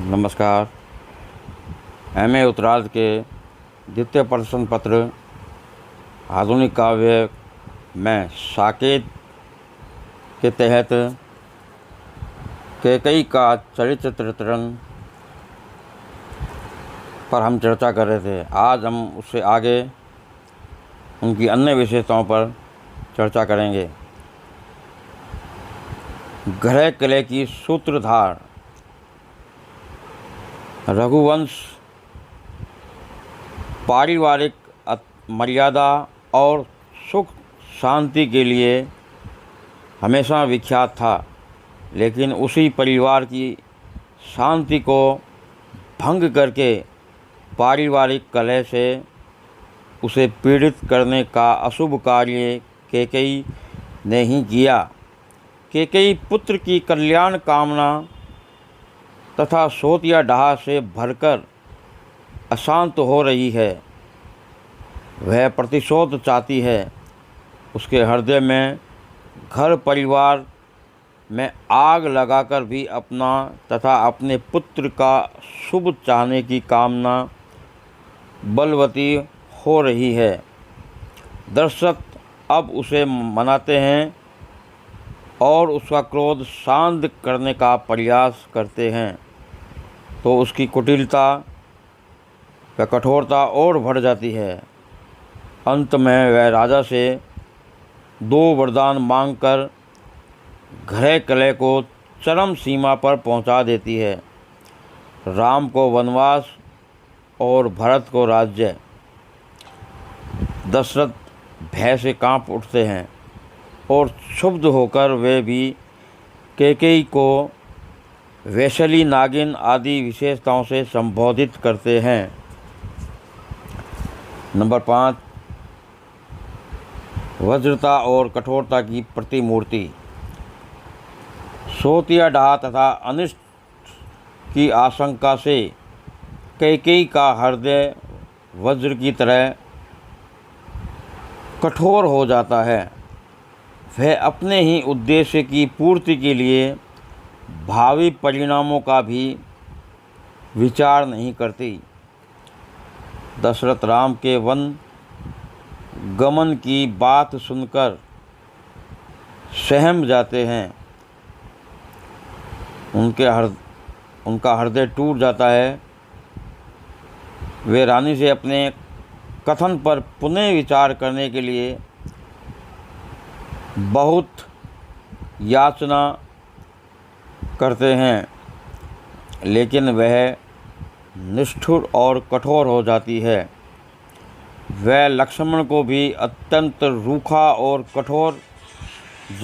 नमस्कार। एम.ए. उत्तरार्ध के द्वितीय प्रश्न पत्र आधुनिक काव्य में साकेत के तहत कैकेयी का चरित्र चित्रण पर हम चर्चा कर रहे थे। आज हम उससे आगे उनकी अन्य विशेषताओं पर चर्चा करेंगे। ग्रह कलह की सूत्रधार रघुवंश पारिवारिक मर्यादा और सुख शांति के लिए हमेशा विख्यात था, लेकिन उसी परिवार की शांति को भंग करके पारिवारिक कलह से उसे पीड़ित करने का अशुभ कार्य कैकेयी ने ही किया। कैकेयी पुत्र की कल्याण कामना तथा सोतिया डाह से भरकर अशांत हो रही है। वह प्रतिशोध चाहती है। उसके हृदय में घर परिवार में आग लगाकर भी अपना तथा अपने पुत्र का शुभ चाहने की कामना बलवती हो रही है। दर्शक अब उसे मनाते हैं और उसका क्रोध शांत करने का प्रयास करते हैं, तो उसकी कुटिलता व कठोरता और बढ़ जाती है। अंत में वह राजा से 2 वरदान मांगकर ग्रह कलह को चरम सीमा पर पहुंचा देती है। राम को वनवास और भरत को राज्य। दशरथ भय से कांप उठते हैं और क्षुब्ध होकर वे भी कैकेयी को वैशाली नागिन आदि विशेषताओं से संबोधित करते हैं। नंबर 5, वज्रता और कठोरता की प्रतिमूर्ति। सोतिया डाह तथा अनिष्ट की आशंका से कैकेयी का हृदय वज्र की तरह कठोर हो जाता है। वह अपने ही उद्देश्य की पूर्ति के लिए भावी परिणामों का भी विचार नहीं करती। दशरथ राम के वन गमन की बात सुनकर सहम जाते हैं। उनका हृदय टूट जाता है। वे रानी से अपने कथन पर पुनः विचार करने के लिए बहुत याचना करते हैं, लेकिन वह निष्ठुर और कठोर हो जाती है। वह लक्ष्मण को भी अत्यंत रूखा और कठोर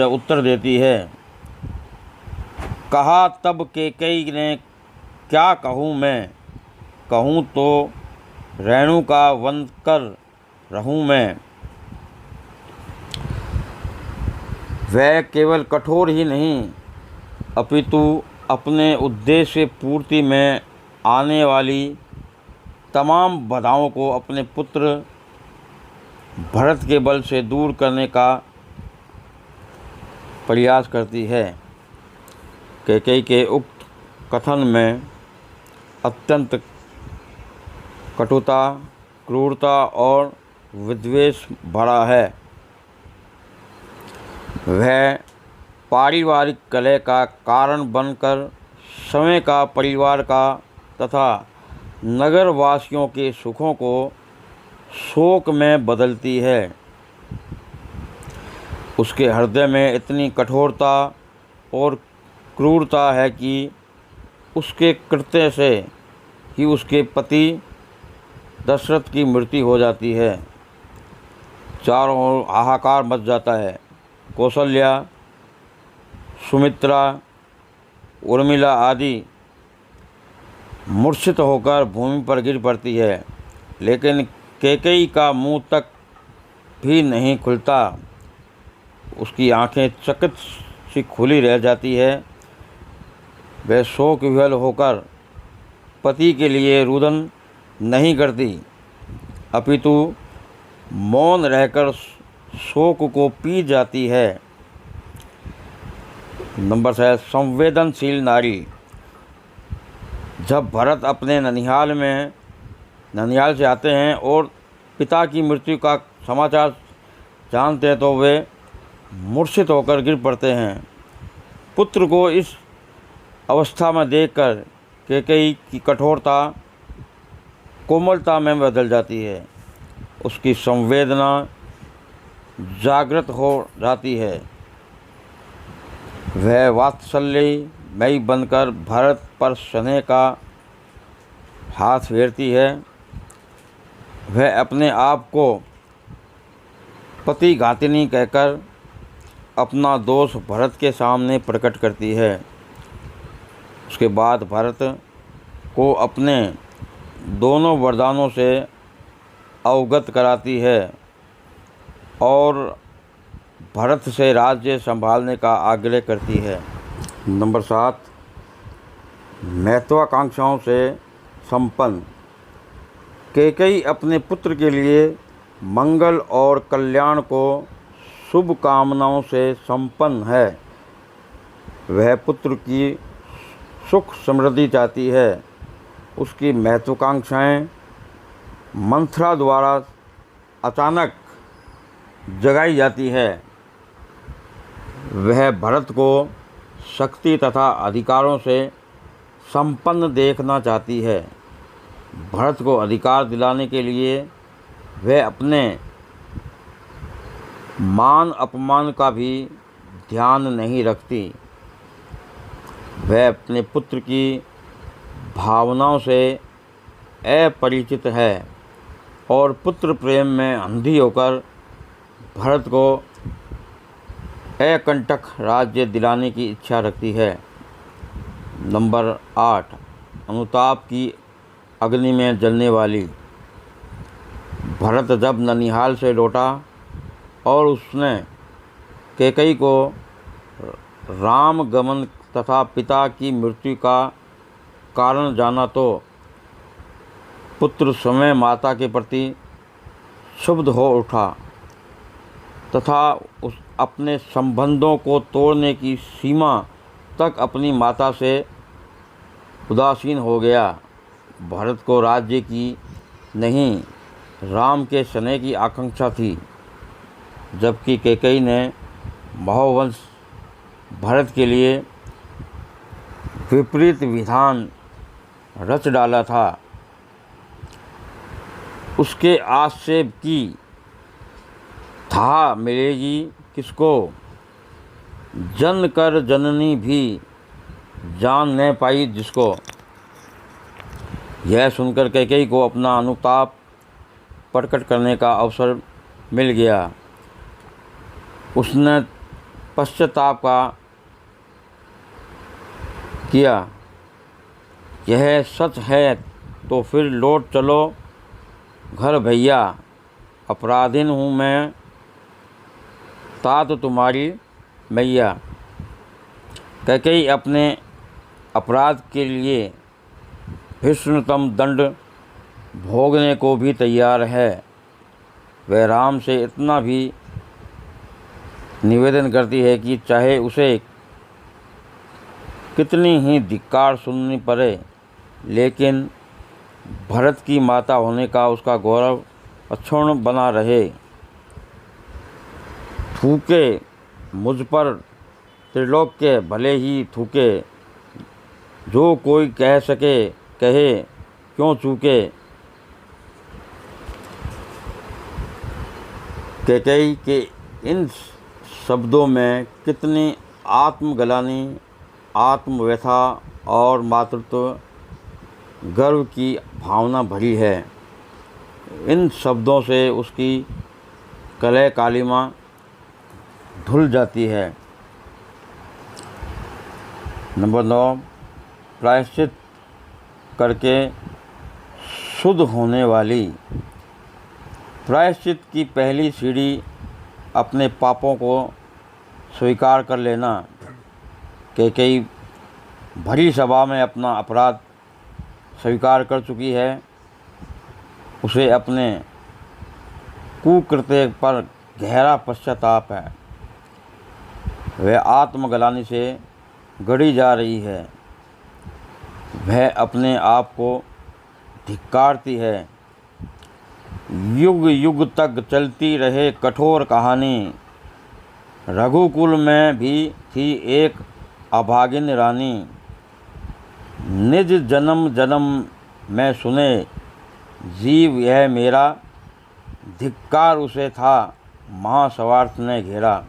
उत्तर देती है। कहा तब कैकेयी ने, क्या कहूँ मैं, कहूँ तो रेणु का वध कर रहूँ मैं। वह केवल कठोर ही नहीं अपितु अपने उद्देश्य पूर्ति में आने वाली तमाम बाधाओं को अपने पुत्र भरत के बल से दूर करने का प्रयास करती है। कैकेयी के उक्त कथन में अत्यंत कटुता, क्रूरता और विद्वेष भरा है। वह पारिवारिक कलह का कारण बनकर समय का, परिवार का तथा नगरवासियों के सुखों को शोक में बदलती है। उसके हृदय में इतनी कठोरता और क्रूरता है कि उसके कृत्य से ही उसके पति दशरथ की मृत्यु हो जाती है। चारों ओर हाहाकार मच जाता है। कौशल्या, सुमित्रा, उर्मिला आदि मूर्छित होकर भूमि पर गिर पड़ती है, लेकिन कैकेयी का मुंह तक भी नहीं खुलता। उसकी आंखें चकित सी खुली रह जाती है। वह शोक विह्वल होकर पति के लिए रुदन नहीं करती, अपितु मौन रहकर शोक को पी जाती है। नंबर 6, संवेदनशील नारी। जब भरत अपने ननिहाल से आते हैं और पिता की मृत्यु का समाचार जानते हैं तो वे मूर्छित होकर गिर पड़ते हैं। पुत्र को इस अवस्था में देखकर कैकेयी की कठोरता कोमलता में बदल जाती है। उसकी संवेदना जागृत हो जाती है। वह वात्सल्यमयी बनकर भरत पर स्नेह का हाथ फेरती है। वह अपने आप को पतिघातिनी कहकर अपना दोष भरत के सामने प्रकट करती है। उसके बाद भरत को अपने दोनों वरदानों से अवगत कराती है और भरत से राज्य संभालने का आग्रह करती है। नंबर 7, महत्वाकांक्षाओं से संपन्न। कैकेयी अपने पुत्र के लिए मंगल और कल्याण को शुभ कामनाओं से संपन्न है। वह पुत्र की सुख समृद्धि चाहती है। उसकी महत्वाकांक्षाएं मंथरा द्वारा अचानक जगाई जाती है। वह भरत को शक्ति तथा अधिकारों से संपन्न देखना चाहती है। भरत को अधिकार दिलाने के लिए वह अपने मान अपमान का भी ध्यान नहीं रखती। वह अपने पुत्र की भावनाओं से अपरिचित है और पुत्र प्रेम में अंधी होकर भरत को अकंटक राज्य दिलाने की इच्छा रखती है। नंबर 8, अनुताप की अग्नि में जलने वाली। भरत जब ननिहाल से लौटा और उसने कैकेयी को राम गमन तथा पिता की मृत्यु का कारण जाना तो पुत्र स्वयं माता के प्रति क्षुब्ध हो उठा तथा उस अपने संबंधों को तोड़ने की सीमा तक अपनी माता से उदासीन हो गया। भरत को राज्य की नहीं, राम के स्नेह की आकांक्षा थी, जबकि कैकेयी ने महोवंश भरत के लिए विपरीत विधान रच डाला था। उसके आक्षेप की था मिलेगी किसको, जन कर जननी भी जान न पाई जिसको। यह सुनकर कैकेयी को अपना अनुताप प्रकट करने का अवसर मिल गया। उसने पश्चाताप का किया, यह सच है तो फिर लौट चलो घर भैया, अपराधीन हूँ मैं तात तुम्हारी मैया। कैकेयी अपने अपराध के लिए भीषणतम दंड भोगने को भी तैयार है। वह राम से इतना भी निवेदन करती है कि चाहे उसे कितनी ही धिक्कार सुननी पड़े, लेकिन भरत की माता होने का उसका गौरव अक्षुण्ण बना रहे। थूके मुझ पर त्रिलोक्य भले ही थूके, जो कोई कह सके कहे क्यों चूके। कैकेयी के इन शब्दों में कितनी आत्मग्लानि, आत्मव्यथा और मातृत्व गर्व की भावना भरी है। इन शब्दों से उसकी कलह कालिमा धुल जाती है। नंबर 9, प्रायश्चित करके शुद्ध होने वाली। प्रायश्चित की पहली सीढ़ी अपने पापों को स्वीकार कर लेना। कैकेयी भरी सभा में अपना अपराध स्वीकार कर चुकी है। उसे अपने कुकृत्य पर गहरा पश्चाताप है। वह आत्मग्लानि से गड़ी जा रही है। वह अपने आप को धिक्कारती है। युग युग तक चलती रहे कठोर कहानी, रघुकुल में भी थी एक अभागिन रानी। निज जन्म जन्म में सुने जीव यह मेरा, धिक्कार उसे था महास्वार्थ ने घेरा।